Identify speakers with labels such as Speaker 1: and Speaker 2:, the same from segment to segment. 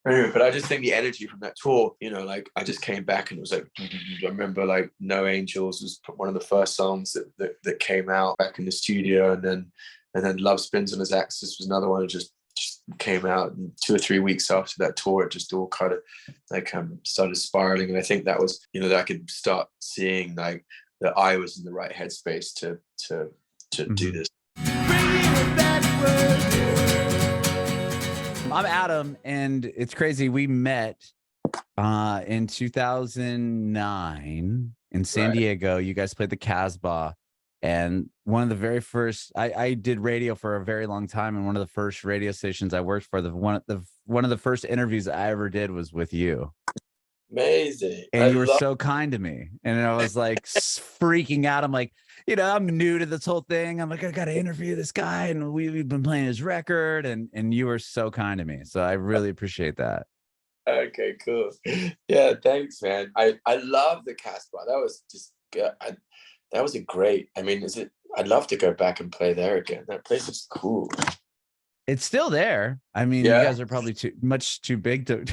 Speaker 1: Anyway, but I just think the energy from that tour, you know, like I just came back and it was like, I remember like No Angels was one of the first songs that came out back in the studio, and then Love Spins on His Axis was another one that just came out, and 2 or 3 weeks after that tour, it just all kind of like started spiraling. And I think that was, you know, that I could start seeing like that I was in the right headspace to do this.
Speaker 2: I'm Adam, and it's crazy. We met in 2009 in San Diego. You guys played the Casbah, and one of the very first, I did radio for a very long time, and one of the first radio stations I worked for, one of the first interviews I ever did was with you.
Speaker 1: Amazing.
Speaker 2: And you were so kind to me, and I was like freaking out. I'm like, you know, I'm new to this whole thing. I'm like, I got to interview this guy, and we've been playing his record, and you were so kind to me. So I really appreciate that.
Speaker 1: Okay, cool. Yeah, thanks, man. I love the Casbah. That was just that was a great. I mean, I'd love to go back and play there again. That place is cool.
Speaker 2: It's still there. I mean,
Speaker 1: yeah.
Speaker 2: You guys are probably much too big to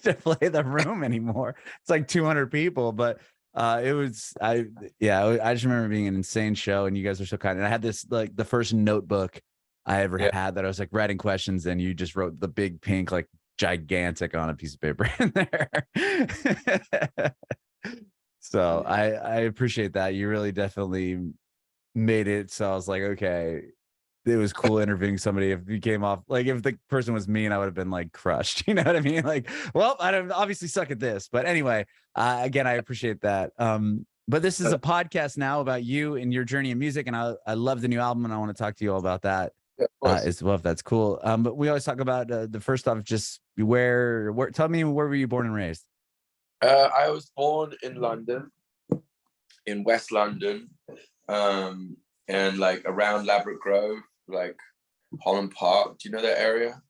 Speaker 2: to play the room anymore. It's like 200 people, but I just remember being an insane show, and you guys are so kind. And I had this, like, the first notebook I ever had that I was like writing questions, and you just wrote the big pink, like gigantic on a piece of paper in there. So I appreciate that. You really definitely made it. So I was like, okay, it was cool interviewing somebody. If you came off, like, if the person was mean, I would have been like crushed. You know what I mean? Like, well, I don't obviously suck at this, but anyway, again, I appreciate that. But this is a podcast now about you and your journey in music, and I love the new album, and I want to talk to you all about that as well, if that's cool. But we always talk about the first off, just where. Tell me, where were you born and raised?
Speaker 1: I was born in London, in West London, and like around Ladbroke Grove, like Holland Park. Do you know that area?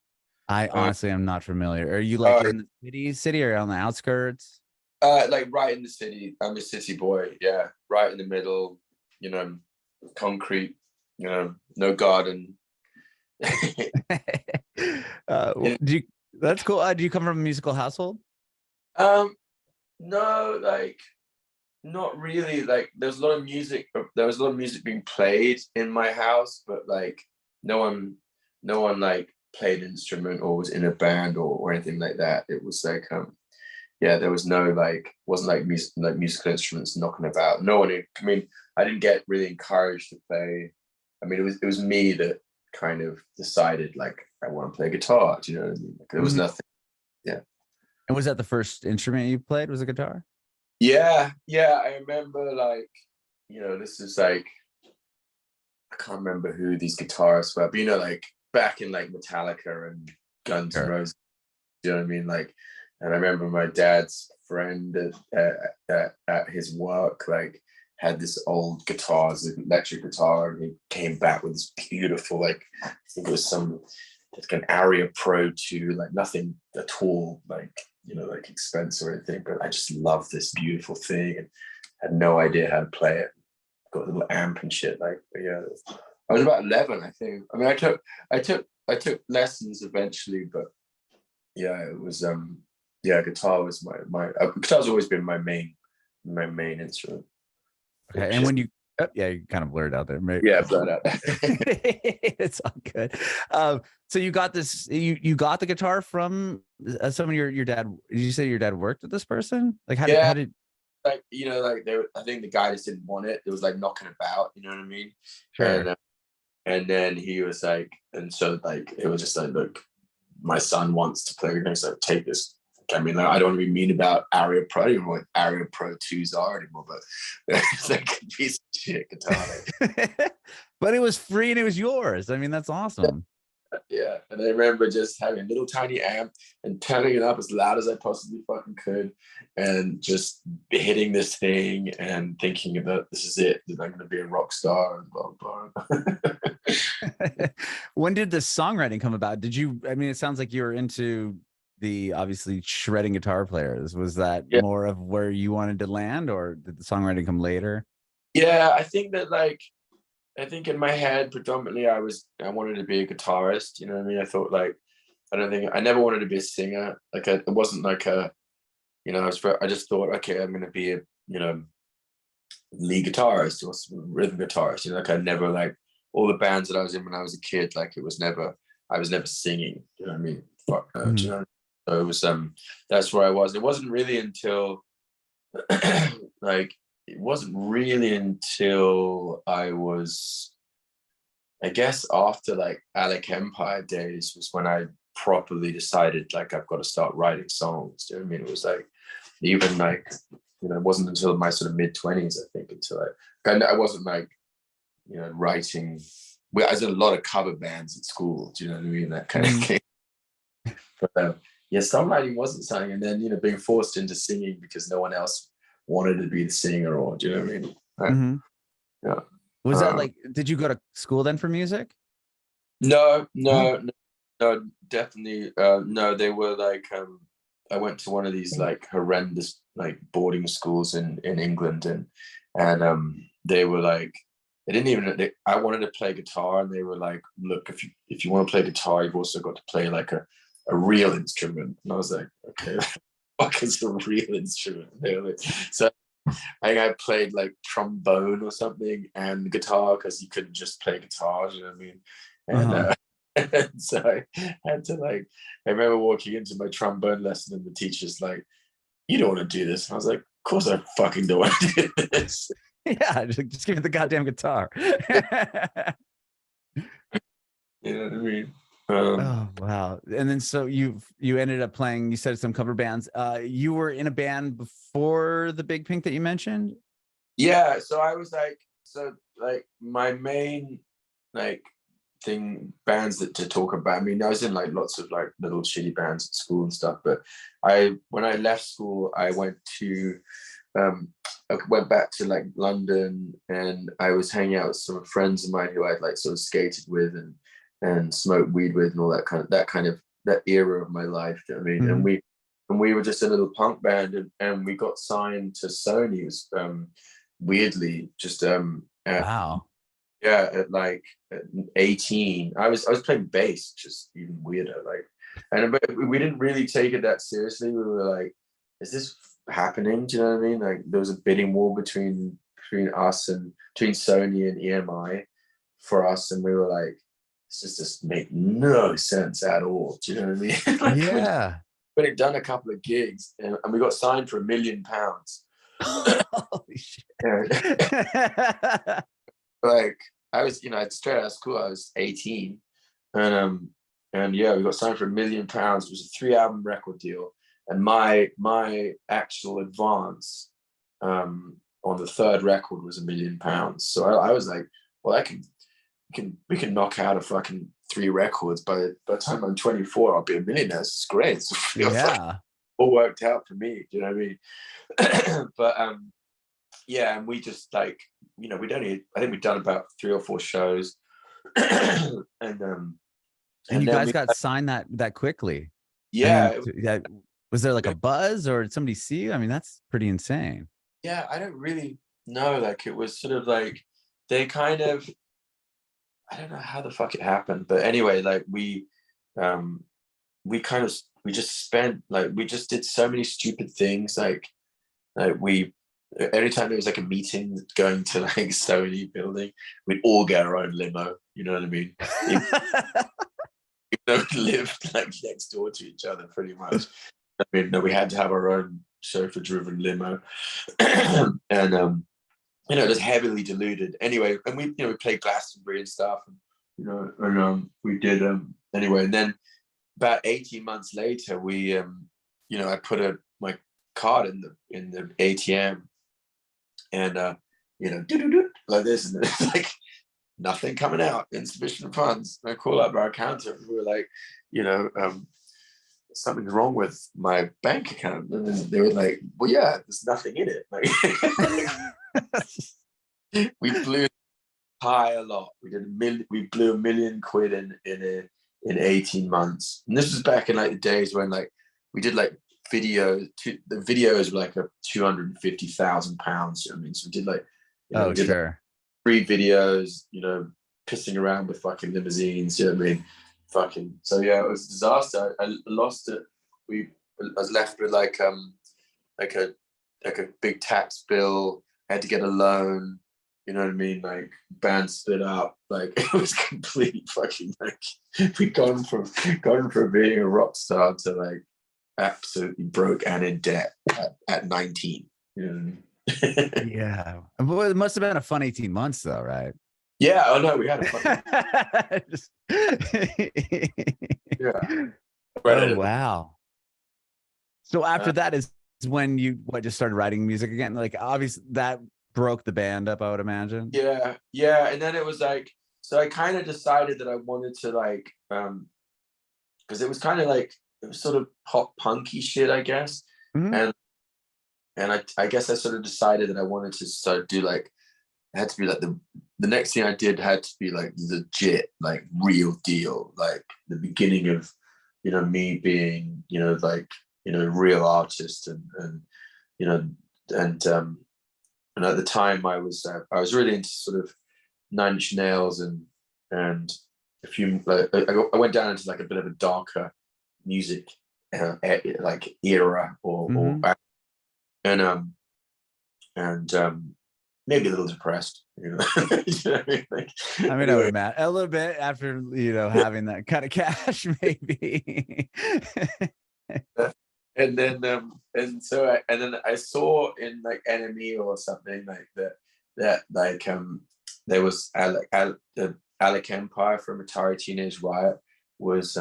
Speaker 2: I honestly am not familiar. Are you like in the city or on the outskirts?
Speaker 1: Like right in the city. I'm a city boy. Yeah, right in the middle. You know, concrete. You know, no garden.
Speaker 2: That's cool. Do you come from a musical household?
Speaker 1: No, like not really. Like there was a lot of music being played in my house, but like no one like played an instrument or was in a band or anything like that. It was like there was no wasn't like musical instruments knocking about. No one, I mean, I didn't get really encouraged to play. I mean, it was me that kind of decided, like, I want to play guitar. Do you know what I mean? Like, there was nothing. Yeah.
Speaker 2: And was that the first instrument you played? Was a guitar?
Speaker 1: Yeah. I remember, like, you know, this is like, I can't remember who these guitarists were, but you know, like back in like Metallica and Guns N' Roses. Do you know what I mean? Like, and I remember my dad's friend at his work, like, had this old guitar, an electric guitar, and he came back with this beautiful, like, I think it was like an Aria Pro 2, like nothing at all, like, you know, like expensive or anything, but I just loved this beautiful thing and had no idea how to play it. Got a little amp and shit, like, but yeah, I was about 11, I think. I mean, I took lessons eventually, but yeah, it was guitar was my guitar's always been my main instrument.
Speaker 2: Okay, and when you you kind of blurred out there. Maybe.
Speaker 1: Yeah, blurred out.
Speaker 2: It's all good. So you got this. You got the guitar from some of your dad. Did you say your dad worked with this person? Like, how did
Speaker 1: like, you know, like I think the guy just didn't want it. It was like knocking about. You know what I mean?
Speaker 2: Sure.
Speaker 1: And then he was like, and so like it was just like, look, my son wants to play. So take this. I mean, like, I don't want to be mean about Aria Pro. I don't even know what Aria Pro 2s are anymore, but it's like a piece of shit guitar.
Speaker 2: But it was free and it was yours. I mean, that's awesome.
Speaker 1: Yeah. And I remember just having a little tiny amp and turning it up as loud as I possibly fucking could and just hitting this thing and thinking that this is it, that I'm going to be a rock star and blah, blah.
Speaker 2: When did the songwriting come about? I mean, it sounds like you were into the obviously shredding guitar players. Was that more of where you wanted to land, or did the songwriting come later?
Speaker 1: Yeah, I think that, like, I think in my head predominantly I wanted to be a guitarist. You know what I mean? I thought, like, I don't think I never wanted to be a singer. Like it wasn't like a, you know, I just thought, okay, I'm going to be a, you know, lead guitarist or some rhythm guitarist. You know, like I never like all the bands that I was in when I was a kid. Like I was never singing. You know what I mean? Fuck no. Do you know? So it was that's where I was. It wasn't really until like it wasn't really until I was, I guess, after like Alec Empire days was when I properly decided like I've got to start writing songs. Do you know what I mean? It was like even like, you know, it wasn't until my sort of mid-20s, I think, until I wasn't like, you know, writing. I was in a lot of cover bands at school. Do you know what I mean? That kind of thing. But yeah, songwriting wasn't something, and then, you know, being forced into singing because no one else wanted to be the singer, or do you know what I mean?
Speaker 2: Mm-hmm.
Speaker 1: Yeah.
Speaker 2: Was that like? Did you go to school then for music?
Speaker 1: No, definitely. No, they were like. I went to one of these like horrendous like boarding schools in England, and they were like, they didn't even. I wanted to play guitar, and they were like, look, if you want to play guitar, you've also got to play like a real instrument. And I was like, okay, what is a real instrument? Like, so I played like trombone or something and guitar because you couldn't just play guitar. You know what I mean? And and so I had to like, I remember walking into my trombone lesson and the teacher's like, you don't want to do this. And I was like, of course I fucking don't want to do this.
Speaker 2: Yeah, just give me the goddamn guitar.
Speaker 1: You know what I mean?
Speaker 2: Oh wow. And then so you ended up playing, you said some cover bands. You were in a band before the Big Pink that you mentioned?
Speaker 1: Yeah, so I was like, so like my main like bands that to talk about. I mean, I was in like lots of like little shitty bands at school and stuff, but when I left school, I went back to like London, and I was hanging out with some friends of mine who I'd like sort of skated with and smoked weed with and all that era of my life. You know what I mean?
Speaker 2: Mm-hmm.
Speaker 1: And we were just a little punk band, and we got signed to Sony. It was weirdly just
Speaker 2: Wow.
Speaker 1: at like at 18. I was playing bass, just even weirder. Like, but we didn't really take it that seriously. We were like, is this happening? Do you know what I mean? Like there was a bidding war between us and between Sony and EMI for us, and we were like, this just make no sense at all. Do you know what I mean? Like,
Speaker 2: Yeah.
Speaker 1: we'd done a couple of gigs, and we got signed for £1 million.
Speaker 2: Holy shit.
Speaker 1: Like I was, you know, straight out of school, I was 18, and yeah, we got signed for £1 million. It was a 3-album record deal, and my actual advance on the third record was £1 million. So I was like, well, we can knock out a fucking 3 records by the time I'm 24. I'll be a millionaire. This is great. It's
Speaker 2: Yeah.
Speaker 1: all worked out for me. Do you know what I mean? But yeah, and we just like, you know, I think we'd done about 3 or 4 shows. and
Speaker 2: you guys got signed that quickly.
Speaker 1: Yeah.
Speaker 2: I mean, was there like a buzz, or did somebody see you? I mean, that's pretty insane.
Speaker 1: Yeah, I don't really know. Like it was sort of like they kind of, I don't know how the fuck it happened, but anyway, like we just did so many stupid things. Like we, every time there was like a meeting going to like Sony building, we'd all get our own limo. You know what I mean? Even though we lived like next door to each other, pretty much. I mean, no, we had to have our own chauffeur-driven limo, and you know, just heavily diluted. Anyway, and we, you know, we played Glastonbury and stuff, and you know, and we did anyway. And then about 18 months later, we you know, I put my card in the ATM, and you know, like this, and it's like nothing coming out, insufficient funds. And I call up our accountant, and we were like, you know, something's wrong with my bank account, and then they were like, well, yeah, there's nothing in it. Like, we blew high a lot. We blew £1 million in 18 months, and this was back in like the days when like we did like videos. The videos were like £250,000. You know what I mean? So we did like, you know,
Speaker 2: sure,
Speaker 1: like 3 videos, you know, pissing around with fucking limousines. You know what I mean? fucking, so yeah, it was a disaster. I lost it. I was left with like a big tax bill. I had to get a loan. You know what I mean? Like, band split up. Like, it was complete fucking, like, we gone from being a rock star to like absolutely broke and in debt at 19. You know what I mean?
Speaker 2: Yeah. Well, it must have been a fun 18 months though, right?
Speaker 1: Yeah. Oh no, we had a fun. Yeah.
Speaker 2: Oh wow. So after that is when you just started writing music again? Like, obviously that broke the band up, I would imagine.
Speaker 1: Yeah, and then it was like, so I kind of decided that I wanted to like, because it was kind of like, it was sort of pop punky shit, I guess.
Speaker 2: Mhm.
Speaker 1: And I guess I sort of decided that I wanted to start do like, it had to be like the next thing I did had to be like legit, like real deal, like the beginning of, me being, like, real artist, and you know and at the time I was really into sort of Nine Inch Nails, and a few, like, I went down into like a bit of a darker music like era, or and maybe a little depressed, you know. You know what I mean? Like,
Speaker 2: I mean, I would
Speaker 1: anyway,
Speaker 2: imagine a little bit after, having that kind of cash, maybe.
Speaker 1: and then and then I saw in like Enemy or something like that like there was the Alec Empire from Atari Teenage Riot was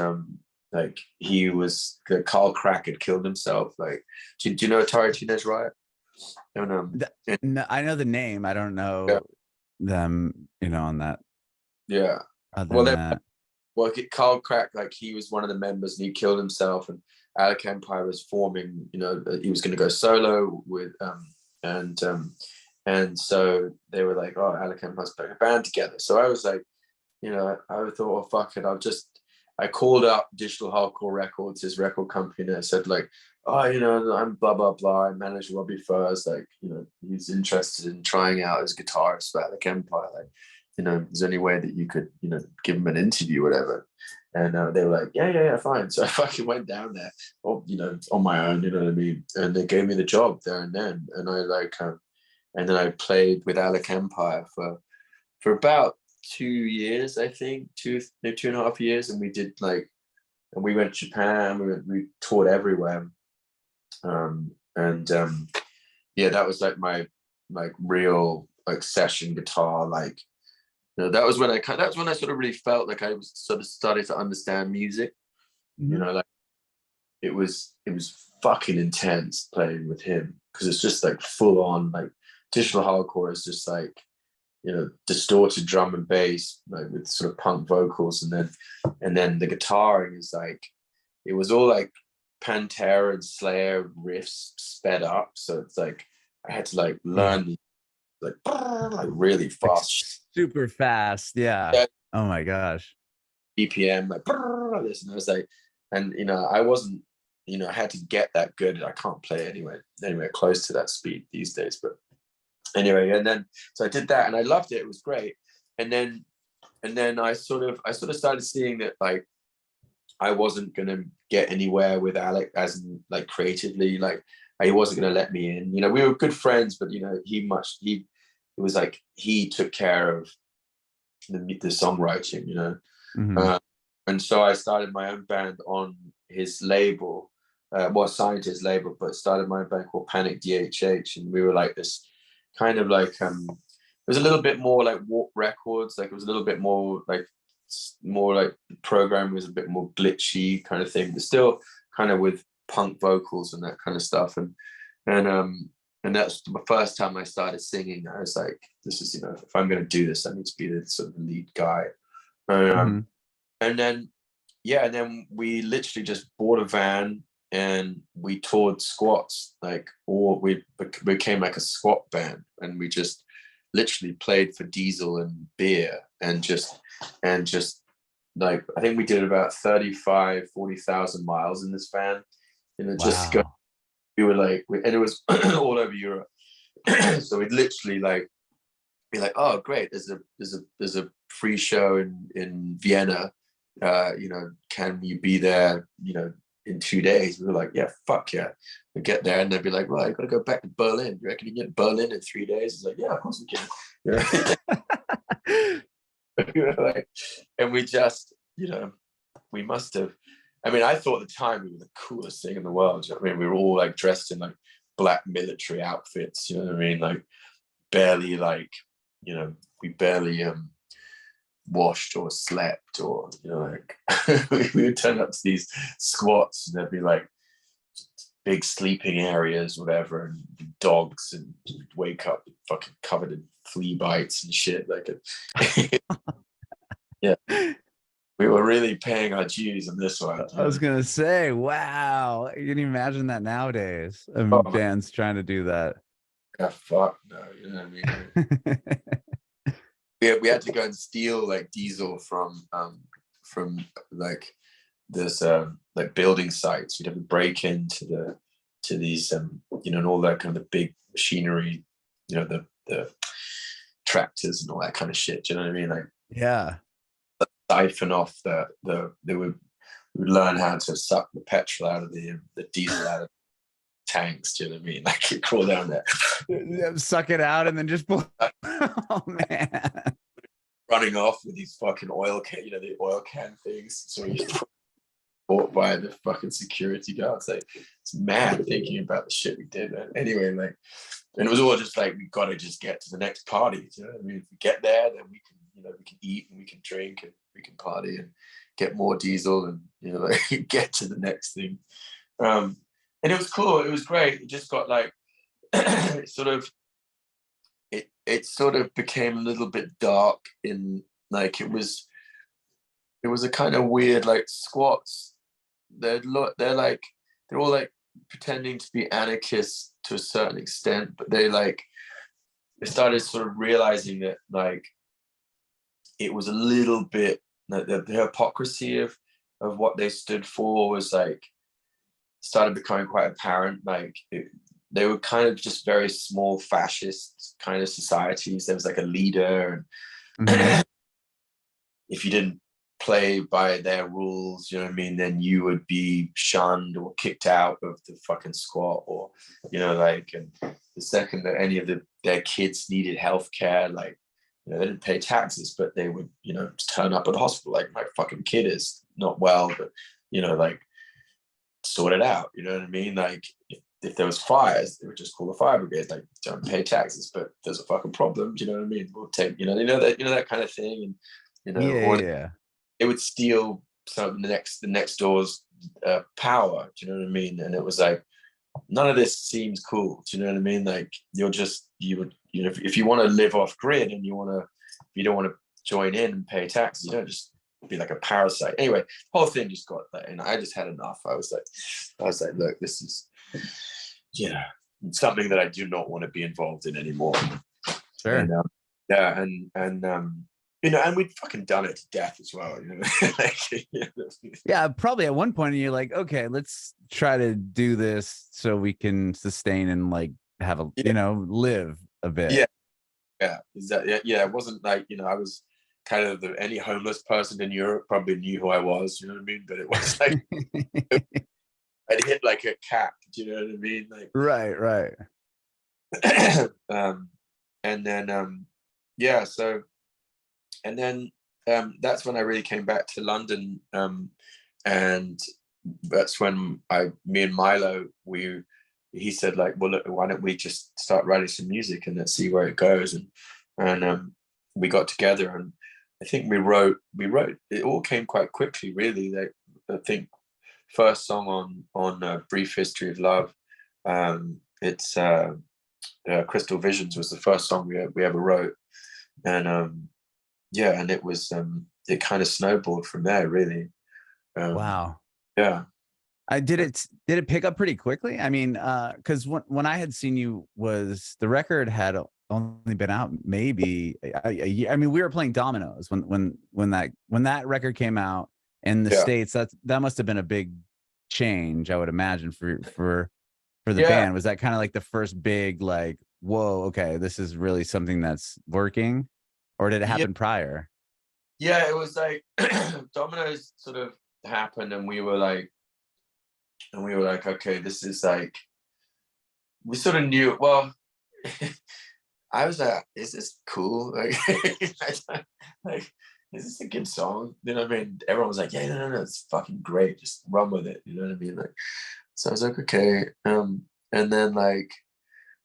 Speaker 1: like, he was, Carl Crack had killed himself. Like, do you know Atari Teenage Riot? And
Speaker 2: No, I know the name. I don't
Speaker 1: yeah,
Speaker 2: know them, on that.
Speaker 1: yeah.
Speaker 2: Other
Speaker 1: Well,
Speaker 2: than that.
Speaker 1: well, Carl Crack, like, he was one of the members and he killed himself, and Alec Empire was forming, he was going to go solo with, and so they were like, oh, Alec Empire's putting a band together. So I was like, I thought, well, fuck it, I called up Digital Hardcore Records, his record company, and I said like, oh, I'm blah, blah, blah. I manage Robbie Furs, like, he's interested in trying out as guitarist for Alec Empire. Like, is there any way that you could, give him an interview, or whatever? And they were like, yeah, fine. So I fucking went down there, or, on my own, you know what I mean? And they gave me the job there and then. And I like, and then I played with Alec Empire for about 2 years, I think, 2.5 years. And we did like, and we went to Japan, we toured everywhere. Yeah, that was like my like real like session guitar, like, that was when I sort of really felt like I was sort of starting to understand music.
Speaker 2: Mhm.
Speaker 1: Like, it was fucking intense playing with him, because it's just like full on, like, digital hardcore is just like, distorted drum and bass, like with sort of punk vocals, and then the guitaring is like, it was all like Pantera and Slayer riffs sped up. So it's like I had to like
Speaker 2: Yeah.
Speaker 1: learn the like really
Speaker 2: Like
Speaker 1: fast,
Speaker 2: super fast. Yeah.
Speaker 1: yeah,
Speaker 2: Oh my gosh.
Speaker 1: BPM, like this, and I was like, and I wasn't, I had to get that good. I can't play anywhere close to that speed these days. But anyway, and then so I did that and I loved it. It was great. And then I sort of started seeing that like I wasn't gonna get anywhere with Alec, as in like creatively, like he wasn't gonna let me in. We were good friends, but it was like he took care of the songwriting,
Speaker 2: Mhm.
Speaker 1: uh, and so I started my own band on his label. Well, signed to his label, but started my own band called Panic DHH, and we were like this kind of like it was a little bit more like Warp Records, like it was a little bit more like the program was a bit more glitchy kind of thing, but still kind of with punk vocals and that kind of stuff. And that's the first time I started singing. I was like, this is, if I'm going to do this, I need to be the sort of lead guy.
Speaker 2: Mhm.
Speaker 1: And then, yeah, and then we literally just bought a van and we toured squats, like, or we became like a squat band, and we just literally played for diesel and beer, and just like, I think we did about 40,000 miles in this van, and it just go,
Speaker 2: Wow.
Speaker 1: we were like, and it was all over Europe. So we'd literally like be like, oh great, there's a free show in Vienna, you know, can you be there, you know, in 2 days? We were like, yeah, fuck yeah. We get there and they'd be like, well, I gotta go back to Berlin. You reckon you can get Berlin in 3 days? It's like, yeah, of course we can. You know, like, and we just, you know, we must have, I mean, I thought at the time we were the coolest thing in the world. You know what I mean? We were all like dressed in like black military outfits, you know what I mean? Like barely like, you know, we barely washed or slept, or, you know, like we would turn up to these squats and there'd be like big sleeping areas, whatever, and dogs, and wake up fucking covered in flea bites and shit. Like, yeah, we were really paying our dues on this one.
Speaker 2: I was gonna say, wow, you can imagine that nowadays. Bands trying to do that.
Speaker 1: Yeah, fuck no, you know what I mean? we had to go and steal like diesel from like this like building sites. We'd have to break into these you know, and all that kind of big machinery, you know, the tractors and all that kind of shit. Do you know what I mean? Like,
Speaker 2: yeah,
Speaker 1: siphon off we would learn how to suck the petrol out of the diesel out of tanks. Do you know what I mean? Like, you crawl down there,
Speaker 2: suck it out, and then just pull. Oh man,
Speaker 1: running off with these fucking oil can, you know, the oil can things. So we get caught by the fucking security guards. Like, it's mad thinking about the shit we did, man. Anyway, like, and it was all just like, we got to just get to the next party. You know what I mean? If we get there, then we can, you know, we can eat and we can drink and we can party and get more diesel and, you know, like, get to the next thing. And it was cool. It was great. It just got like it sort of became a little bit dark in, like, it was a kind of weird, like, squats. They're all like pretending to be anarchists to a certain extent, but they started sort of realizing that, like, it was a little bit like the hypocrisy of what they stood for was like started becoming quite apparent. Like, they were kind of just very small fascist kind of societies. There was like a leader, and if you didn't play by their rules, you know what I mean, then you would be shunned or kicked out of the fucking squat, or, you know, like, and the second that any of their kids needed healthcare, like, you know, they didn't pay taxes, but they would, you know, turn up at the hospital, like, my fucking kid is not well, but, you know, like, sort it out, you know what I mean? Like, if there was fires, they would just call the fire brigade. Like, don't pay taxes, but there's a fucking problem, do you know what I mean? We'll take, you know that kind of thing, and, you know,
Speaker 2: yeah.
Speaker 1: It would steal some of the next door's power, do you know what I mean? And it was like, none of this seems cool, do you know what I mean? Like, you would, you know, if you want to live off grid and if you don't want to join in and pay taxes, you don't just be like a parasite. Anyway, the whole thing just got that, and I just had enough. I was like, look, this is, you know, something that I do not want to be involved in anymore.
Speaker 2: Sure.
Speaker 1: And, yeah, and you know, and we'd fucking done it to death as well, you know. Like,
Speaker 2: yeah, probably at one point you're like, okay, let's try to do this so we can sustain and, like, have a, you know, live a bit.
Speaker 1: Yeah, yeah. It wasn't like, you know, I was kind of any homeless person in Europe probably knew who I was, you know what I mean? But it was like I'd hit like a cap, do you know what I mean? Like,
Speaker 2: right.
Speaker 1: And then yeah, so, and then that's when I really came back to London, and that's when me and Milo, he said, like, well, look, why don't we just start writing some music and let's see where it goes, and we got together, and I think we wrote it all came quite quickly, really. Like, I think first song on Brief History of Love, it's Crystal Visions was the first song we ever wrote, and yeah, and it was it kind of snowballed from there, really.
Speaker 2: Wow.
Speaker 1: Yeah.
Speaker 2: Did it pick up pretty quickly? I mean, because when I had seen you, was the record had only been out maybe a year. I mean, we were playing dominoes when that record came out in the States. That must have been a big change, I would imagine, for the band. Was that kind of like the first big, like, whoa, okay, this is really something that's working, or did it happen prior?
Speaker 1: Yeah, it was like dominoes sort of happened, and we were like, okay, this is like, we sort of knew. Well, I was like, is this cool? Like, like, is this a good song? You know what I mean? Everyone was like, yeah, no, it's fucking great. Just run with it. You know what I mean? Like, so I was like, okay. And then like,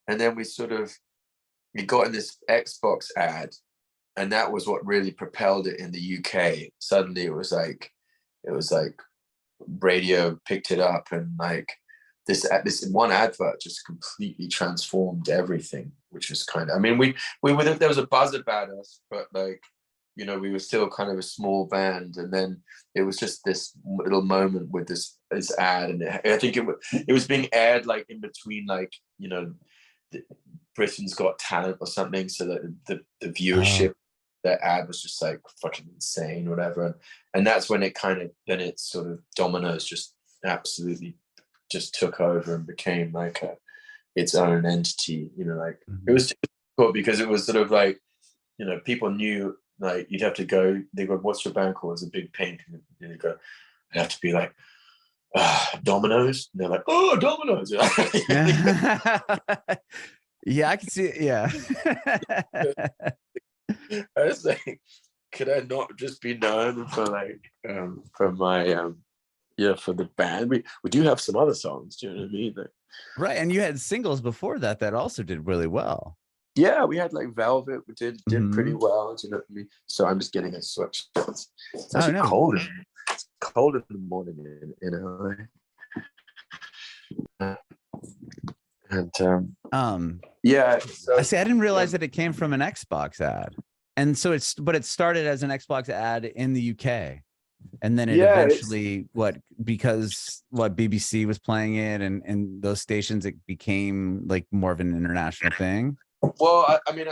Speaker 1: and then we got in this Xbox ad, and that was what really propelled it in the UK. Suddenly it was like radio picked it up, and like this one advert just completely transformed everything, which was kind of, I mean, we were, there was a buzz about us, but like, you know, we were still kind of a small band, and then it was just this little moment with this ad, and I think it was being aired like in between, like, you know, Britain's Got Talent or something, so that the viewership, that ad was just like fucking insane, whatever, and that's when it kind of, then it sort of dominoes just absolutely just took over and became like its own entity, you know, like it was cool because it was sort of like, you know, people knew, like, you'd have to go, they go, what's your band called? It's a big pink, and you go, I'd have to be like, Dominoes, and they're like, oh, Dominoes.
Speaker 2: Yeah, I can see it. Yeah.
Speaker 1: I was like, could I not just be known for like for my yeah, for the band? We do have some other songs, do you know what I mean? Like,
Speaker 2: Right, and you had singles before that also did really well.
Speaker 1: yeah, we had like Velvet, we did pretty
Speaker 2: Mhm.
Speaker 1: well, do you know what I mean? So I'm just getting a sweatshirt. It's
Speaker 2: Oh,
Speaker 1: actually
Speaker 2: no.
Speaker 1: cold. It's cold in the morning in LA. And yeah, so,
Speaker 2: I see. I didn't realize that it came from an Xbox ad, and so it started as an Xbox ad in the UK, and then it eventually because BBC was playing it, and those stations, it became like more of an international thing.
Speaker 1: well, I mean,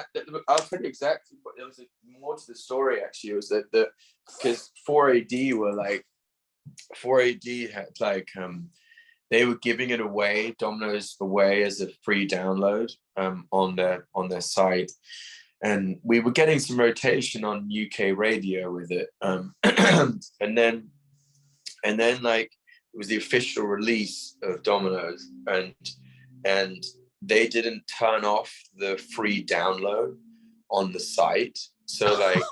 Speaker 1: I'll tell you exactly, but there was more to the story actually. It was that because 4AD were like, 4AD had like they were giving it away, Domino's away, as a free download on their site, and we were getting some rotation on UK radio with it, and then like it was the official release of Domino's, and they didn't turn off the free download on the site, so like.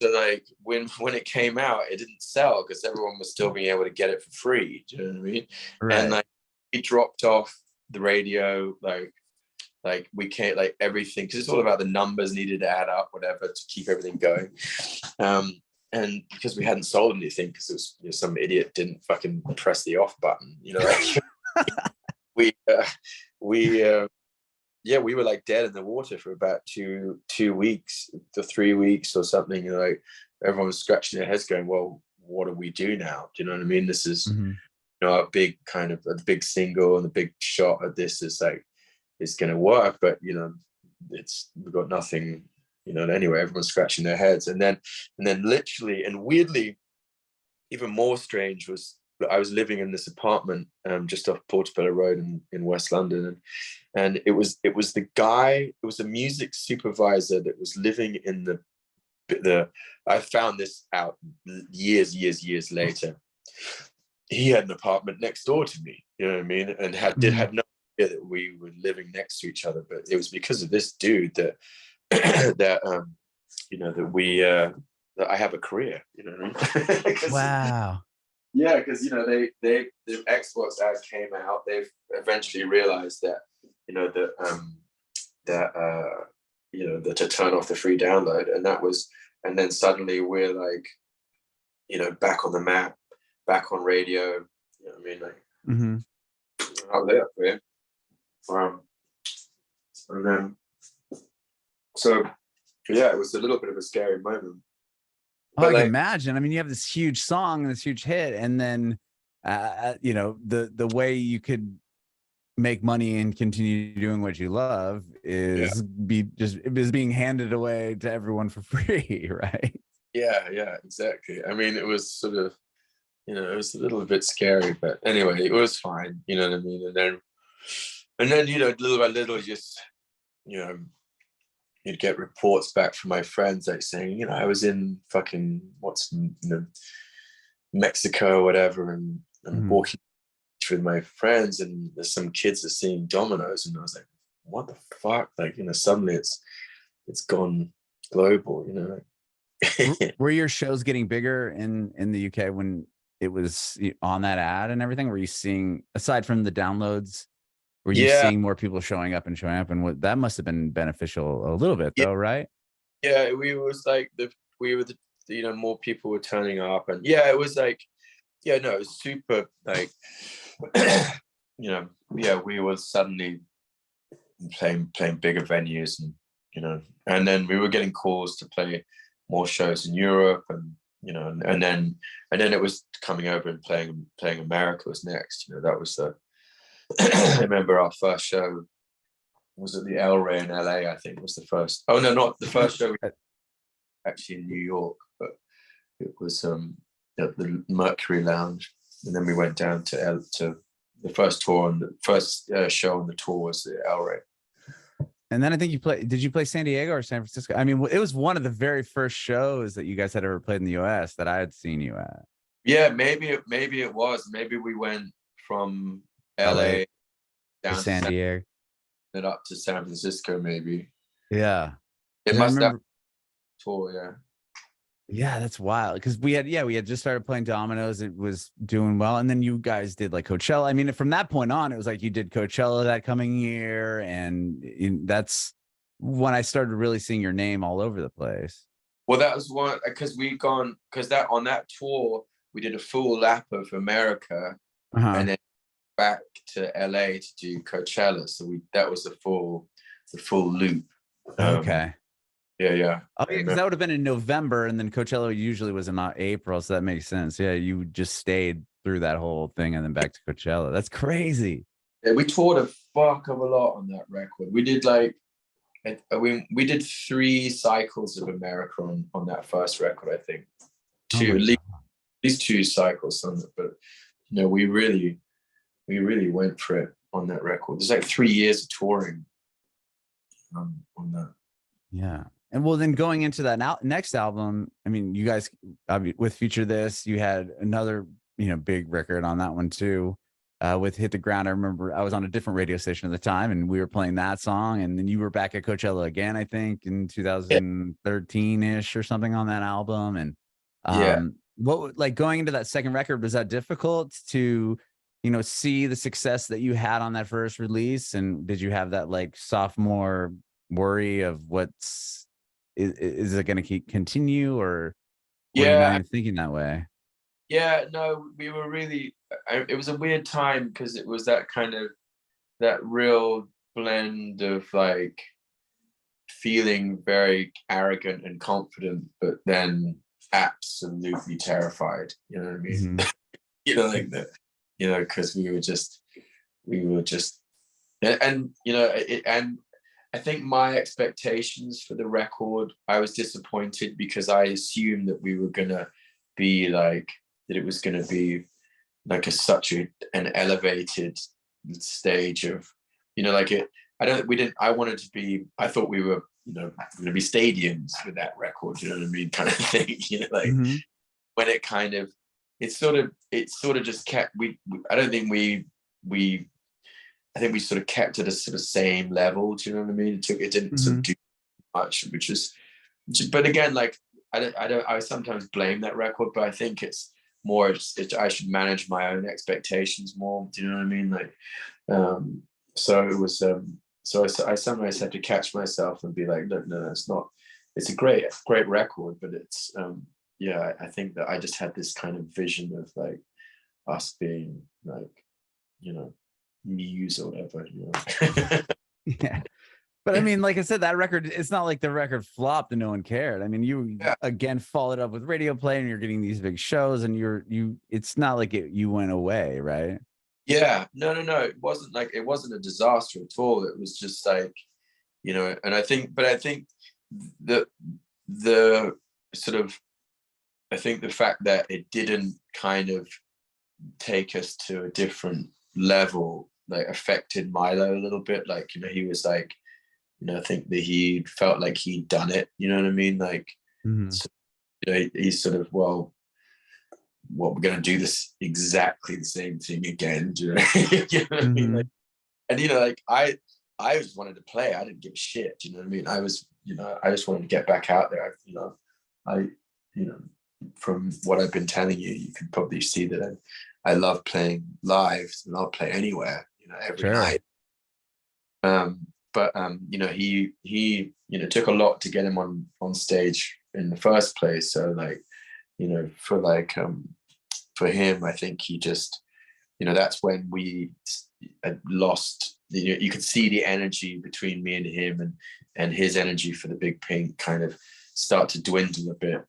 Speaker 1: So like when it came out, it didn't sell because everyone was still being able to get it for free. Do you know what I mean?
Speaker 2: Right.
Speaker 1: And like we dropped off the radio, like we can't, like everything, because it's all about the numbers needed to add up, whatever, to keep everything going. And because we hadn't sold anything, because it was, you know, some idiot didn't fucking press the off button, you know, like, yeah, we were like dead in the water for about 2 weeks to 3 weeks or something. You know, like everyone was scratching their heads going, well, what do we do now? Do you know what I mean? This is, you know, a big kind of a big single, and the big shot of this is like, it's going to work, but you know, we've got nothing, you know, anyway, everyone's scratching their heads. And then literally and weirdly, even more strange was that I was living in this apartment just off Portobello Road in West London, and it was the guy, it was a music supervisor that was living in the I found this out years later. He had an apartment next door to me, you know what I mean, and had no idea that we were living next to each other, but it was because of this dude that that you know, that we that I have a career, you know what I mean?
Speaker 2: Wow.
Speaker 1: Yeah, because you know, the Xbox ads came out. They've eventually realized that, you know, you know, that to turn off the free download, and then suddenly we're like, you know, back on the map, back on radio. You know what I mean? Like out there, man. And then so yeah, it was a little bit of a scary moment.
Speaker 2: Oh, I can imagine. I mean, you have this huge song and this huge hit, and then you know, the way you could make money and continue doing what you love is being handed away to everyone for free, right?
Speaker 1: Yeah, exactly. I mean, it was sort of, you know, it was a little bit scary, but anyway, it was fine. You know what I mean? And then, you know, little by little, just, you know, you'd get reports back from my friends like saying, you know, I was in fucking Mexico or whatever, and walking with my friends, and there's some kids are seeing dominoes, and I was like, what the fuck? Like, you know, suddenly it's gone global, you know.
Speaker 2: Were your shows getting bigger in the UK when it was on that ad and everything? Were you seeing, aside from the downloads, were you seeing more people showing up? And what that must have been beneficial a little bit, though, right?
Speaker 1: Yeah, we was like you know, more people were turning up, and yeah, it was like, yeah, no, it was super, like, you know, yeah, we were suddenly playing bigger venues, and you know, and then we were getting calls to play more shows in Europe, and you know, and then it was coming over and playing America was next. You know, that was the I remember our first show was at the El Rey in LA, I think was the first. Oh no, not the first show, actually in New York, but it was at the Mercury Lounge, and then we went down to the first tour, and the first show on the tour was the El Rey.
Speaker 2: And then I think did you play San Diego or San Francisco? I mean, it was one of the very first shows that you guys had ever played in the US that I had seen you at.
Speaker 1: Yeah, maybe it was. Maybe we went from LA down to
Speaker 2: San Diego,
Speaker 1: then up to San Francisco, maybe.
Speaker 2: Yeah.
Speaker 1: It must have tour, yeah.
Speaker 2: Yeah, that's wild. Because we had just started playing dominoes. It was doing well. And then you guys did like Coachella. I mean, from that point on, it was like you did Coachella that coming year. And that's when I started really seeing your name all over the place.
Speaker 1: Well, that was one, because that on that tour, we did a full lap of America, and then back to LA to do Coachella. So that was the full loop.
Speaker 2: Okay.
Speaker 1: Yeah.
Speaker 2: Oh, yeah, because that would have been in November, and then Coachella usually was in April, so that makes sense. Yeah, you just stayed through that whole thing and then back to Coachella. That's crazy.
Speaker 1: Yeah, we toured a fuck of a lot on that record. We did we did 3 cycles of America on that first record, I think. At least 2 cycles on it, but you know, we really went for it on that record. There's like 3 years of touring on that.
Speaker 2: Yeah. And well, then going into that next album, I mean, you guys, with Future This, you had another, you know, big record on that one too, with Hit the Ground. I remember I was on a different radio station at the time, and we were playing that song, and then you were back at Coachella again, I think, in 2013-ish or something on that album. And what, like, going into that second record, was that difficult to, you know, see the success that you had on that first release? And did you have that like sophomore worry of is it going to continue, or were you not even thinking that way?
Speaker 1: Yeah, no, we were really, it was a weird time, because it was that kind of, that real blend of like feeling very arrogant and confident, but then absolutely terrified, you know what I mean? You know, like that, you know, because we were just and you know, and I think my expectations for the record, I was disappointed, because I assumed that we were gonna be like, that it was gonna be like such an elevated stage of, you know, like it. I wanted to be. I thought we were, you know, going to be stadiums with that record. You know what I mean, kind of thing. You know, like when it kind of, it sort of just kept. I don't think I think we sort of kept at a sort of same level. Do you know what I mean? It didn't sort of do much, but again, like I sometimes blame that record, but I think it's more, I should manage my own expectations more. Do you know what I mean? Like, so it was, so I sometimes had to catch myself and be like, no, it's not. It's a great record, but it's, yeah, I think that I just had this kind of vision of like us being like, you know, Muse or whatever, you know.
Speaker 2: Yeah. But I mean, like I said, that record, it's not like the record flopped and no one cared. I mean, you again followed up with radio play, and you're getting these big shows, and it's not like you went away, right?
Speaker 1: Yeah, no. It wasn't a disaster at all. It was just like, you know, and I think the sort of, I think the fact that it didn't kind of take us to a different level, like, affected Milo a little bit. Like, you know, he was like, I think that he felt like he'd done it, you know what I mean? Like, so, he's sort of, well, what, we're going to do this exactly the same thing again. Do you know, you know what I mean? Like, and, like, I just wanted to play. I didn't give a shit. You know what I mean? I was, I just wanted to get back out there. I, from what I've been telling you, you can probably see that I love playing live, and I'll play anywhere, every night. But he took a lot to get him on stage in the first place. So like, for him, I think he just, that's when we had lost. You could see the energy between me and him, and his energy for the Big Pink kind of start to dwindle a bit.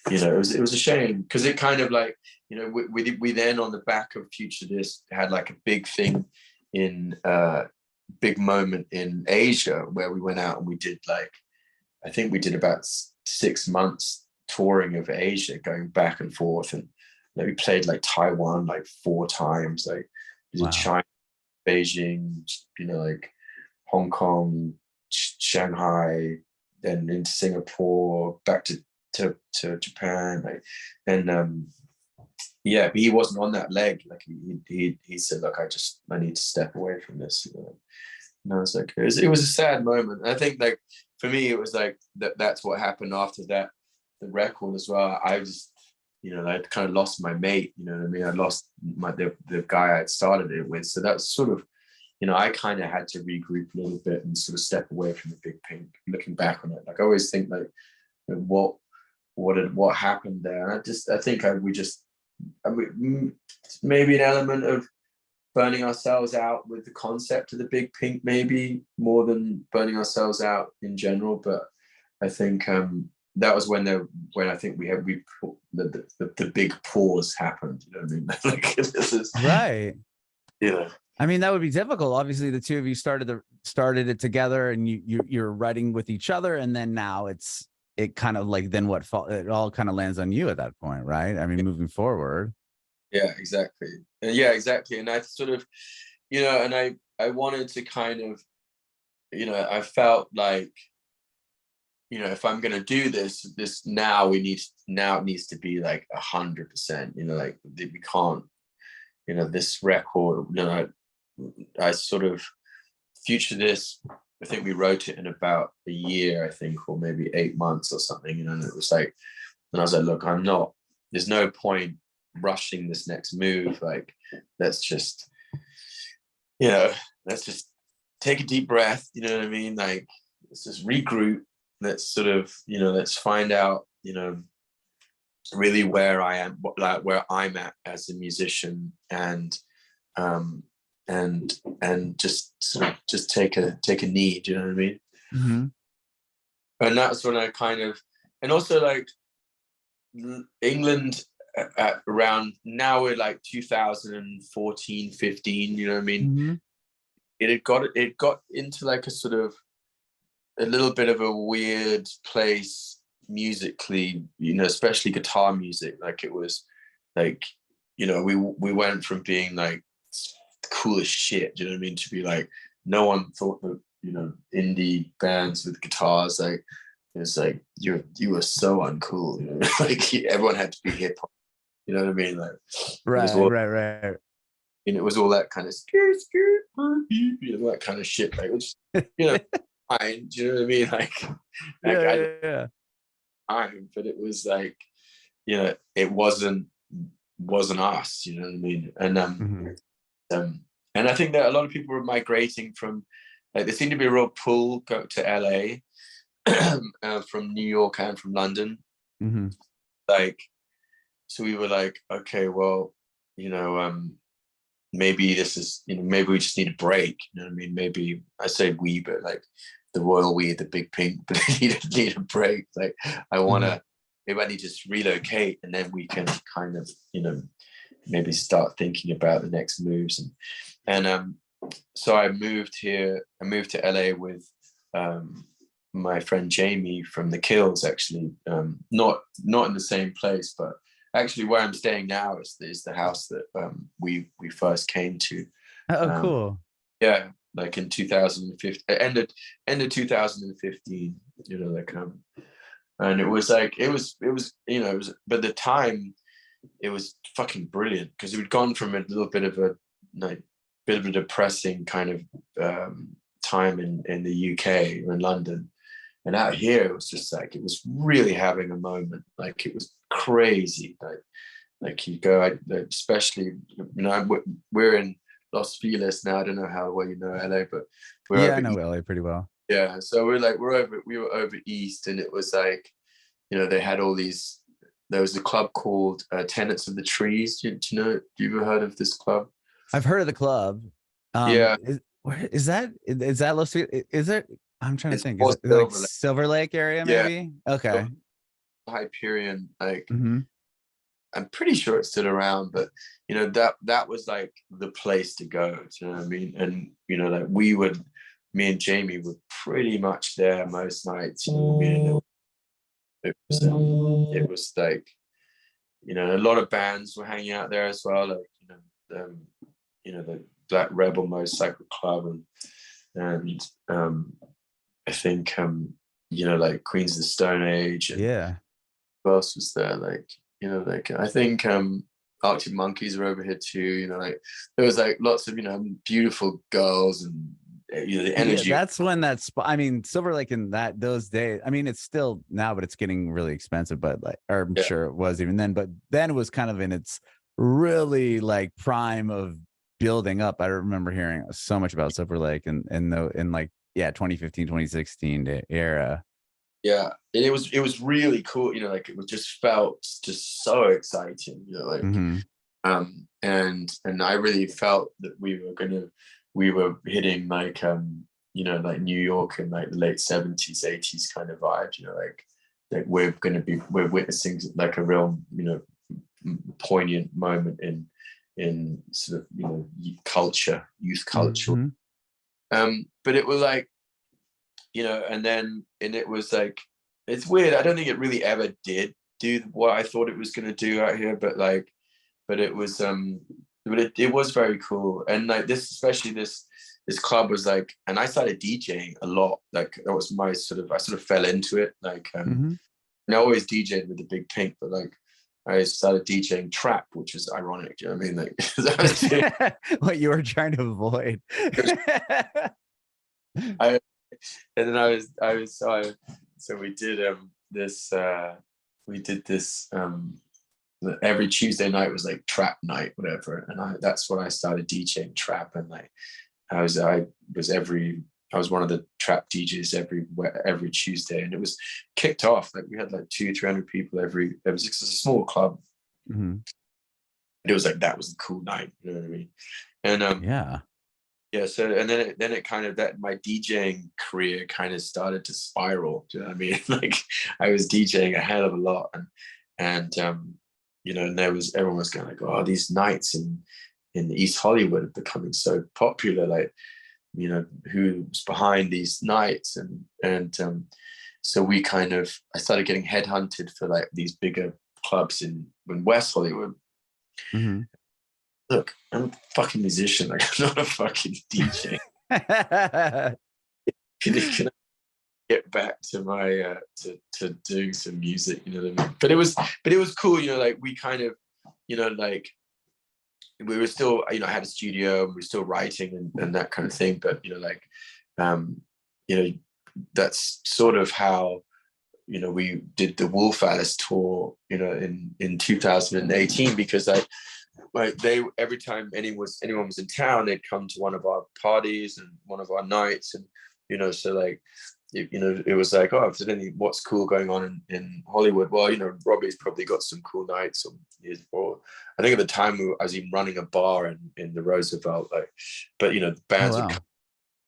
Speaker 1: It was a shame, because it kind of like, we then on the back of Future This had like a big thing big moment in Asia, where we went out and we did like, I think we did about 6 months touring of Asia, going back and forth, and we played like Taiwan like 4 times, like we did China, Beijing, like Hong Kong, Shanghai, then into Singapore, back to Japan, like, and but he wasn't on that leg. Like he said, look, I need to step away from this. And I was like, it was a sad moment. And I think like for me, it was like that's what happened after that, the record as well. I just, I kind of lost my mate. You know what I mean? I lost the guy I had started it with. So that's sort of, I kind of had to regroup a little bit and sort of step away from the Big Pink. Looking back on it, like I always think like, what happened there? And I think maybe an element of burning ourselves out with the concept of the Big Pink, maybe more than burning ourselves out in general. But I think that was when I think the big pause happened. You know what I mean? Like, this is
Speaker 2: right.
Speaker 1: Yeah.
Speaker 2: I mean, that would be difficult. Obviously, the two of you started it together, and you're writing with each other, and then now it kind of like, then it all kind of lands on you at that point, right? I mean, moving forward.
Speaker 1: Yeah, exactly. And I sort of, and I wanted to kind of, I felt like, if I'm going to do this now, it needs to be like 100%, like we can't, this record, I sort of Future This, I think we wrote it in about a year, I think, or maybe 8 months or something, and it was like, and I was like, look, there's no point rushing this next move. Like, let's just take a deep breath, you know what I mean? Like, let's just regroup. Let's sort of, let's find out, really where I am, where I'm at as a musician, and just sort of just take a knee, do you know what I mean?
Speaker 2: Mm-hmm.
Speaker 1: And that's when I kind of, and also like England at around, now we're like 2014, 15, you know what I mean?
Speaker 2: Mm-hmm.
Speaker 1: It got into like a sort of a little bit of a weird place musically, especially guitar music. Like, it was like, we went from being like cool as shit, do you know what I mean, to be like, no one thought that, indie bands with guitars, like, it was like, you were so uncool, like everyone had to be hip hop, you know what I mean? Like,
Speaker 2: right.
Speaker 1: And it was all that kind of skirt, that kind of shit, like, which, fine, do you know what I mean? Like but it was like, it wasn't us, you know what I mean? And and I think that a lot of people were migrating from, like, there seemed to be a real pull go to LA from New York and from London.
Speaker 2: Mm-hmm.
Speaker 1: Like, so we were like, okay, well, maybe this is, maybe we just need a break, you know what I mean? Maybe, I say we, but like the royal we, the Big Pink, but they need a break. Like, I want to, maybe I need to just relocate, and then we can kind of, maybe start thinking about the next moves. And so I moved to LA with my friend Jamie from the Kills, actually, not in the same place, but actually where I'm staying now is the house that we first came to.
Speaker 2: Oh, cool.
Speaker 1: Yeah, like in 2015, end of 2015, you know, like and it was like it was you know, it was, but the time it was fucking brilliant because we'd gone from a little bit of a like bit of a depressing kind of time in the UK or in London, and out here it was just like it was really having a moment. Like it was crazy. Like you go, especially, you know, we're in Los Feliz now. I don't know how well you know LA, but we're
Speaker 2: I know LA pretty well.
Speaker 1: Yeah, so we were over east, and it was like, you know, they had all these. There was a club called Tenants of the Trees. Do you know? Do you ever heard of this club?
Speaker 2: I've heard of the club.
Speaker 1: Yeah.
Speaker 2: Where is that? Is that Los Feliz? Is it? I'm trying to think. Is it like
Speaker 1: Silver Lake.
Speaker 2: Silver Lake area?
Speaker 1: Yeah.
Speaker 2: Maybe. Okay.
Speaker 1: Hyperion, like
Speaker 2: Mm-hmm.
Speaker 1: I'm pretty sure it's still around, but you know that was like the place to go. Do you know what I mean? And you know, like me and Jamie were pretty much there most nights. You know, it was like, you know, a lot of bands were hanging out there as well. Like you know, the Black Rebel Motorcycle Club, and I think you know, like Queens of the Stone Age, and
Speaker 2: Yeah.
Speaker 1: who else was there? Like, you know, like I think Arctic Monkeys were over here too. You know, like there was like lots of, you know, beautiful girls, and you know, the energy.
Speaker 2: Yeah, that's when I mean, Silver Lake in those days. I mean, it's still now, but it's getting really expensive. But like, or I'm sure it was even then. But then it was kind of in its really like prime of building up. I remember hearing so much about Silver Lake in like 2015, 2016 era.
Speaker 1: Yeah, and it was really cool. You know, like it was just felt just so exciting. You know, like
Speaker 2: Mm-hmm.
Speaker 1: and I really felt that we were hitting like you know, like New York in like the late 70s 80s kind of vibe. You know, like we're witnessing like a real, you know, poignant moment in sort of, you know, youth culture.
Speaker 2: Mm-hmm.
Speaker 1: But it was like, you know, and it was like, it's weird. I don't think it really ever did do what I thought it was going to do out here, but it was but it was very cool. And like this, especially this club was like, and I started DJing a lot. Like that was my I sort of fell into it. Like
Speaker 2: Mm-hmm.
Speaker 1: and I always DJed with the Big Pink, but like I started DJing trap, which is ironic. Do you know what I mean? Like I was doing,
Speaker 2: what you were trying to avoid.
Speaker 1: and then so we did this every Tuesday night was like trap night, whatever, and that's when I started DJing trap. And like I was one of the trap DJs every Tuesday, and it was kicked off like we had like 200-300 people it was a small club.
Speaker 2: Mm-hmm.
Speaker 1: It was like that was the cool night, you know what I mean? And yeah, so and then it kind of, that my DJing career kind of started to spiral. Do you know what I mean? Like I was DJing a hell of a lot, and you know, and everyone was going like, oh, these nights in East Hollywood are becoming so popular. Like, you know, who's behind these nights, and so I started getting headhunted for like these bigger clubs in West Hollywood.
Speaker 2: Mm-hmm.
Speaker 1: Look, I'm a fucking musician. Like, I'm not a fucking DJ. Can I get back to my to doing some music? You know what I mean? But it was cool. You know, like we kind of, you know, like we were still, you know, I had a studio and we were still writing and that kind of thing. But you know, like, you know, that's sort of how, you know, we did the Wolf Alice tour, you know, in 2018, because every time anyone was in town, they'd come to one of our parties and one of our nights, and you know, so like, you know, it was like, oh, if there's anything, what's cool going on in Hollywood? Well, you know, Robbie's probably got some cool nights. Or I think at the time I was even running a bar in the Roosevelt, like, but you know, bands would come,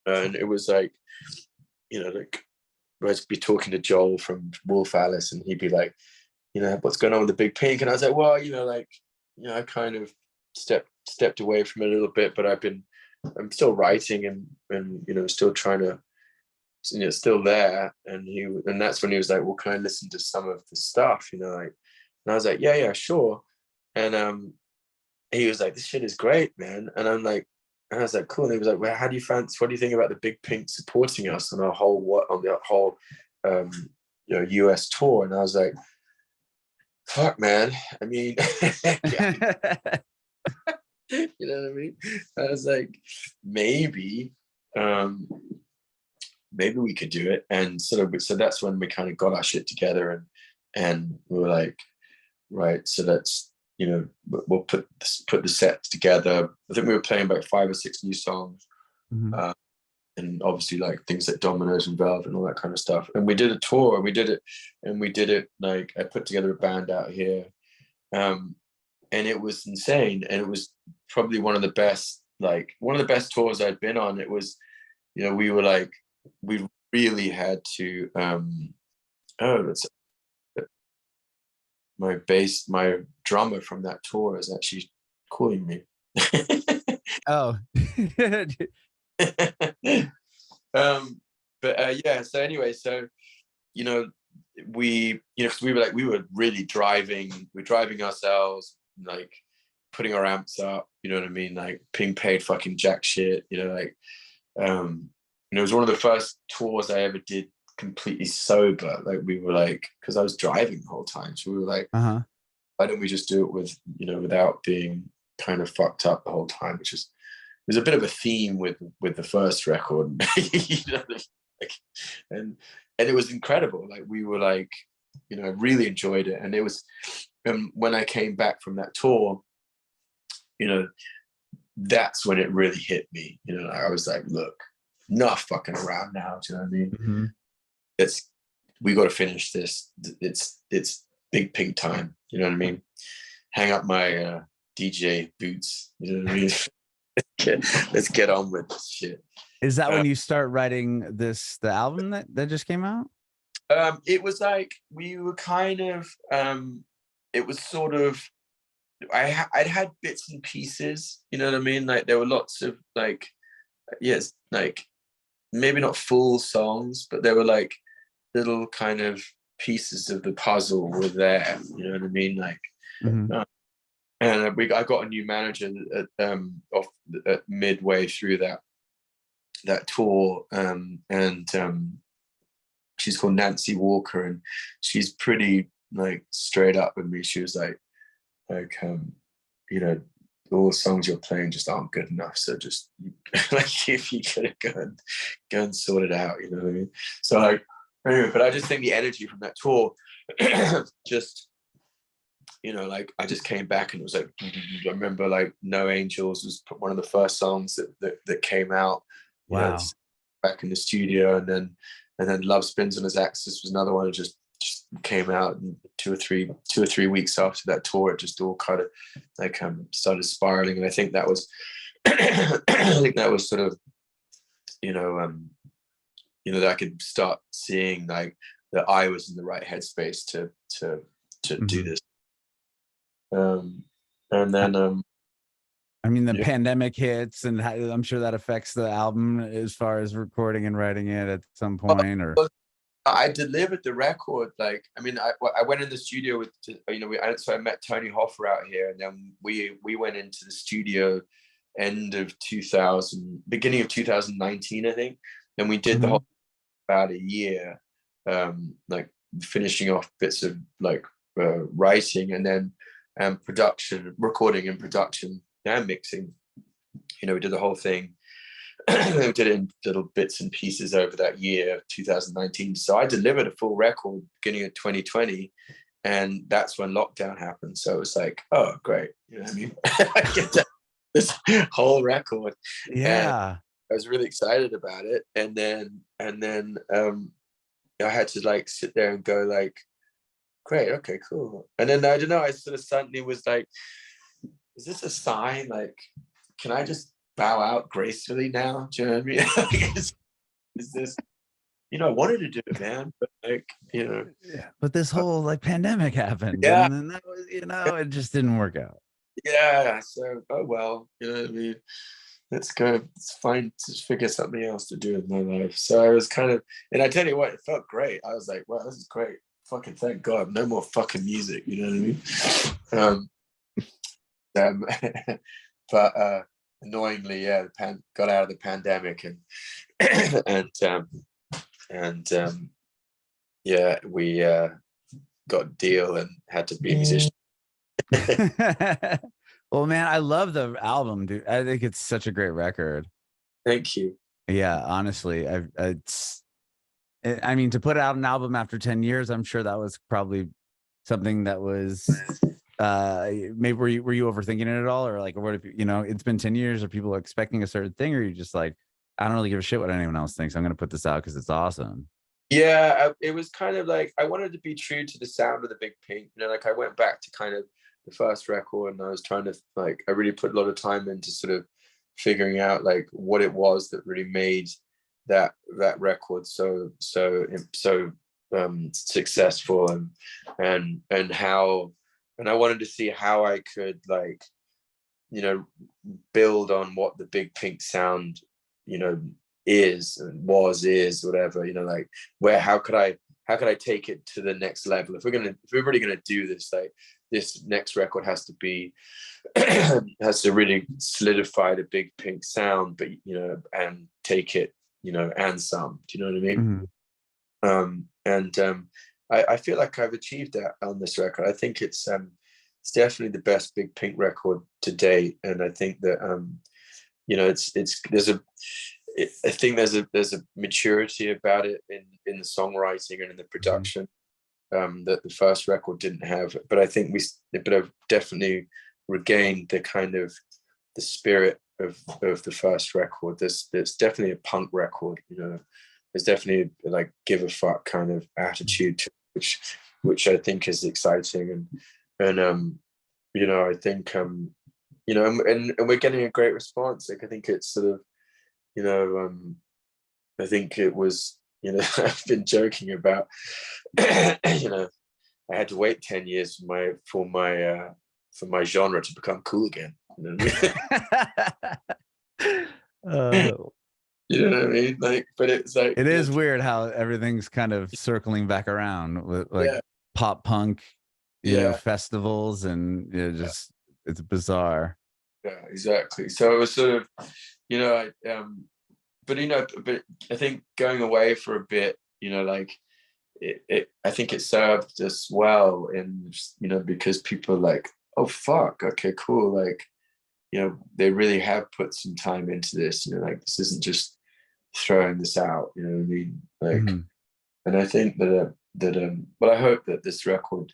Speaker 1: and it was like, you know, like I'd be talking to Joel from Wolf Alice, and he'd be like, you know, what's going on with the Big Pink? And I was like, well, you know, like, you know, I kind of stepped away from it a little bit, but I'm still writing and you know, still trying to, you know, still there. And that's when he was like, well, can I listen to some of the stuff, you know, like, and I was like, yeah, sure. And he was like, this shit is great, man. And I'm like, And I was like, cool. And he was like, well, what do you think about the Big Pink supporting us on the whole US tour? And I was like, fuck, man. I mean, you know what I mean? I was like, maybe we could do it. And so that's when we kind of got our shit together, and we were like, right, so let's, we'll put the sets together. I think we were playing about 5 or 6 new songs.
Speaker 2: Mm-hmm.
Speaker 1: And obviously like things like Dominoes and Valve and all that kind of stuff. And we did a tour, and we did it like, I put together a band out here. And it was insane. And it was probably one of the best tours I'd been on. It was, we were like, we really had to, that's my drummer from that tour is actually calling me.
Speaker 2: Oh.
Speaker 1: Yeah, so anyway, because we were really driving ourselves, like putting our amps up, you know what I mean, like being paid fucking jack shit, it was one of the first tours I ever did completely sober. Like we were like, because I was driving the whole time, so we were like, why don't we just do it with, without being kind of fucked up the whole time, which is, there's a bit of a theme with the first record. And it was incredible. Like we were like, really enjoyed it. And it was, when I came back from that tour, that's when it really hit me. I was like, look, not fucking around now. Do you know what I mean?
Speaker 2: Mm-hmm.
Speaker 1: We got to finish this. It's Big Pink time. You know what I mean? Hang up my DJ boots. You know what I mean? Let's get on with this shit.
Speaker 2: Is that when you start writing the album that just came out?
Speaker 1: It was like, we were kind of, it was sort of, I'd had bits and pieces, you know what I mean? Like there were lots of like, yes, like maybe not full songs, but there were like little kind of pieces of the puzzle were there, you know what I mean? Like, and I got a new manager at midway through that tour, and she's called Nancy Walker, and she's pretty like straight up with me. She was like all the songs you're playing just aren't good enough, so just like if you could go and sort it out, you know what I mean? So like anyway, but I just think the energy from that tour just, like I just came back and it was like, I remember like No Angels was one of the first songs that came out.
Speaker 2: Wow.
Speaker 1: Back in the studio, and then Love Spins on His Axis was another one that just came out, and 2 or 3 weeks after that tour, it just all kind of like started spiraling. And I think that was sort of, that I could start seeing like that I was in the right headspace to do this. And then
Speaker 2: I mean, the pandemic hits, and I'm sure that affects the album as far as recording and writing it at some point. Or
Speaker 1: I delivered the record. Like, I mean, I went in the studio with, so I met Tony Hoffer out here, and then we went into the studio beginning of 2019, I think. And we did the whole about a year, like finishing off bits of like writing, and then recording and production and mixing. We did the whole thing. We did it in little bits and pieces over that year, 2019. So I delivered a full record beginning of 2020, and that's when lockdown happened. So it was like, oh, great. You know what I mean? I get this whole record.
Speaker 2: Yeah.
Speaker 1: And I was really excited about it. And then I had to like sit there and go like, great, okay, cool. And then I don't know, I sort of suddenly was like, is this a sign? Like, can I just bow out gracefully now? Do you know what I mean? is this, I wanted to do it, man, but like,
Speaker 2: yeah. But this whole like pandemic happened,
Speaker 1: yeah,
Speaker 2: and then that was, it just didn't work out.
Speaker 1: Yeah. So, oh well, you know what I mean? Let's go. It's fine to figure something else to do with my life. So I was kind of, and I tell you what, it felt great. I was like, wow, this is great. Fucking thank God, no more fucking music. You know what I mean? But annoyingly, yeah, got out of the pandemic, and yeah, we got a deal and had to be a musician.
Speaker 2: Well, man, I love the album, dude. I think it's such a great record.
Speaker 1: Thank you.
Speaker 2: Yeah, honestly, I mean, to put out an album after 10 years, I'm sure that was probably something that was maybe were you overthinking it at all, or like, what if it's been 10 years, are people expecting a certain thing, or you just like, I don't really give a shit what anyone else thinks, I'm gonna put this out because it's awesome?
Speaker 1: Yeah, it was kind of like I wanted to be true to the sound of the Big Pink. Like I went back to kind of the first record, and I was trying to like I really put a lot of time into sort of figuring out like what it was that really made that record so successful, and how, and I wanted to see how I could like build on what the Big Pink sound is and is whatever, like how could I take it to the next level? If we're really gonna do this, like this next record has to be has to really solidify the Big Pink sound, but and take it and some, do you know what I mean?
Speaker 2: Mm-hmm.
Speaker 1: I feel like I've achieved that on this record. I think it's definitely the best Big Pink record to date, and I think that I think there's a maturity about it in the songwriting and in the production that the first record didn't have. But I think I've definitely regained the kind of the spirit of the first record. There's definitely a punk record. There's definitely like give a fuck kind of attitude to it, which I think is exciting, and I think and we're getting a great response. Like I think it's sort of I think it was I've been joking about I had to wait 10 years for my genre to become cool again. You know what I mean? Like, but it's like
Speaker 2: it is weird how everything's kind of circling back around with like pop punk, festivals, and it's bizarre.
Speaker 1: Yeah, exactly. So it was sort of, but I think going away for a bit, like I think it served us well, in because people are like, oh fuck, okay, cool, like they really have put some time into this, like this isn't just throwing this out, you know what I mean, like and I think that but I hope that this record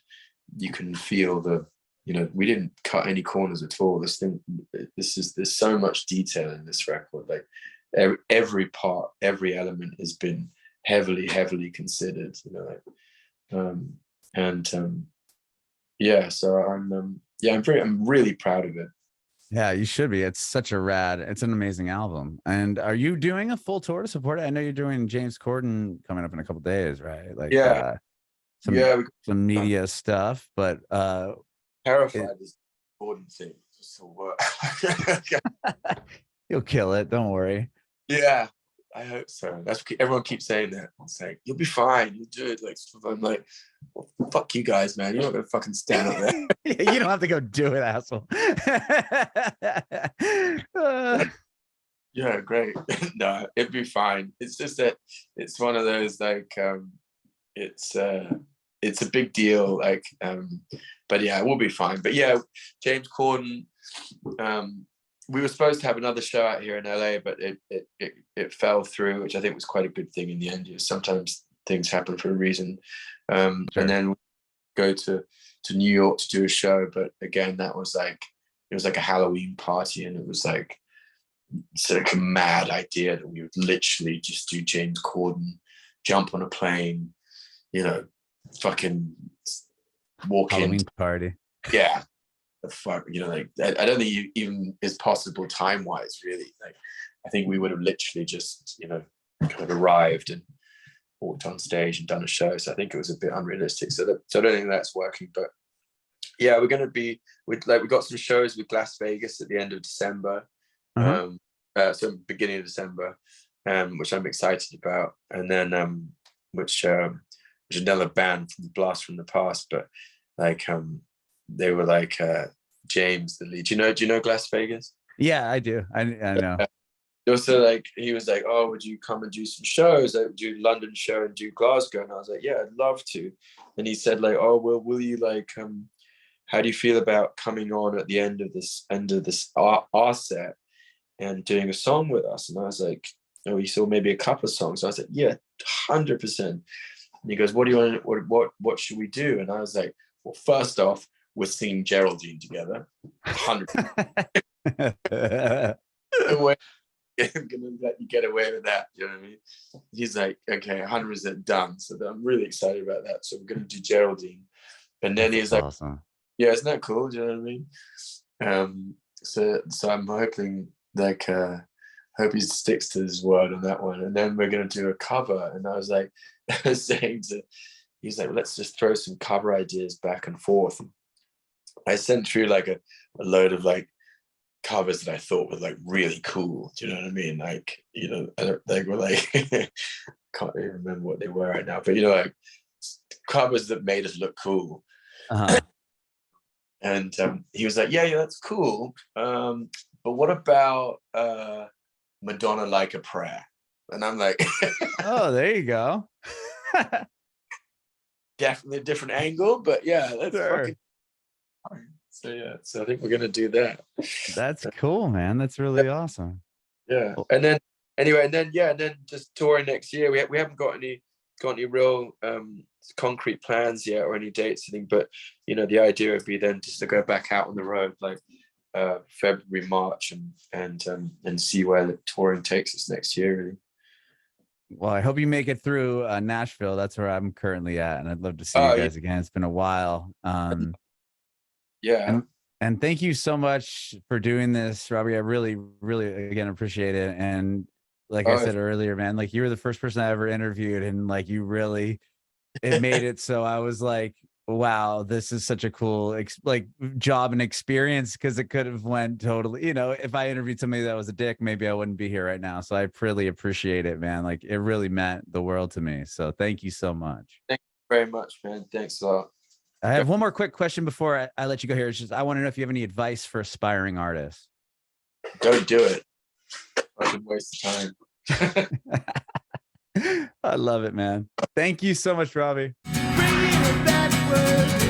Speaker 1: you can feel we didn't cut any corners at all. There's so much detail in this record, like every part, every element has been heavily considered, so I'm really proud of it.
Speaker 2: Yeah, you should be. It's an amazing album. And are you doing a full tour to support it? I know you're doing James Corden coming up in a couple days, right? Like some media stuff, but
Speaker 1: terrified is the Corden thing. So you'll
Speaker 2: kill it, don't worry.
Speaker 1: Yeah, I hope so. That's everyone keeps saying that. It's like, you'll be fine, you'll do it. Like I'm like, well, fuck you guys, man. You're not gonna fucking stand up there.
Speaker 2: You don't have to go do it, asshole.
Speaker 1: Yeah, great. No, it'd be fine. It's just that it's one of those like it's a big deal, like but yeah, we'll be fine. But yeah, James Corden, we were supposed to have another show out here in LA, but it fell through, which I think was quite a good thing in the end. Sometimes things happen for a reason. Sure. And then we go to New York to do a show, but again, it was like a Halloween party, and it was like sort of a mad idea that we would literally just do James Corden, jump on a plane, fucking walk
Speaker 2: Halloween
Speaker 1: in
Speaker 2: party.
Speaker 1: Yeah. The fuck, like I don't think even is possible time-wise, really. Like I think we would have literally just, kind of arrived and walked on stage and done a show. So I think it was a bit unrealistic. So I don't think that's working. But yeah, we're gonna be we got some shows with Las Vegas at the end of December. So beginning of December, which I'm excited about. And then which another band from Blast from the Past, but like they were like James, the lead. Do you know Las Vegas?
Speaker 2: Yeah, I do. I know.
Speaker 1: Also, like, he was like, oh, would you come and do some shows, like do London show and do Glasgow? And I was like, yeah, I'd love to. And he said, like, oh, well, will you, like, how do you feel about coming on at the end of this our set and doing a song with us? And I was like, oh, he saw maybe a couple of songs. I was like, yeah, 100%. And he goes, what do you want, what should we do? And I was like, well, first off, we're singing Geraldine together, 100%. I'm gonna let you get away with that. You know what I mean? He's like, okay, 100% done. So I'm really excited about that. So we're gonna do Geraldine. And then he's like,
Speaker 2: awesome.
Speaker 1: yeah, isn't that cool? Do you know what I mean? So I'm hoping, like, hope he sticks to his word on that one. And then we're gonna do a cover. And I was like, he's like, let's just throw some cover ideas back and forth. I sent through like a load of like covers that I thought were like really cool. Do you know what I mean? Like, you know, they were like, can't even remember what they were right now, but you know, like covers that made us look cool. And he was like, yeah, that's cool. But what about Madonna Like a Prayer? And I'm like,
Speaker 2: oh, there you go.
Speaker 1: Definitely a different angle, but yeah, that's fucking fine. So yeah, so I think we're gonna do that.
Speaker 2: That's cool, man. That's really awesome.
Speaker 1: Yeah, and then anyway, and then just touring next year. We haven't got any real concrete plans yet or any dates, I think. But you know, the idea would be then just to go back out on the road like February, March, and see where the touring takes us next year. Really.
Speaker 2: Well, I hope you make it through Nashville. That's where I'm currently at, and I'd love to see you guys again. It's been a while.
Speaker 1: Yeah.
Speaker 2: And thank you so much for doing this, Robbie. I really, really, again, appreciate it. And like I said earlier, man, like you were the first person I ever interviewed, and like you really, it made it so I was like, wow, this is such a cool like job and experience, because it could have went totally, you know, if I interviewed somebody that was a dick, maybe I wouldn't be here right now. So I really appreciate it, man. Like it really meant the world to me. So thank you so much.
Speaker 1: Thank you very much, man. Thanks a lot.
Speaker 2: I have one more quick question before I let you go here. It's just, I want to know if you have any advice for aspiring artists.
Speaker 1: Don't do it. Fucking waste of time.
Speaker 2: I love it, man. Thank you so much, Robbie.
Speaker 3: Bring me back word.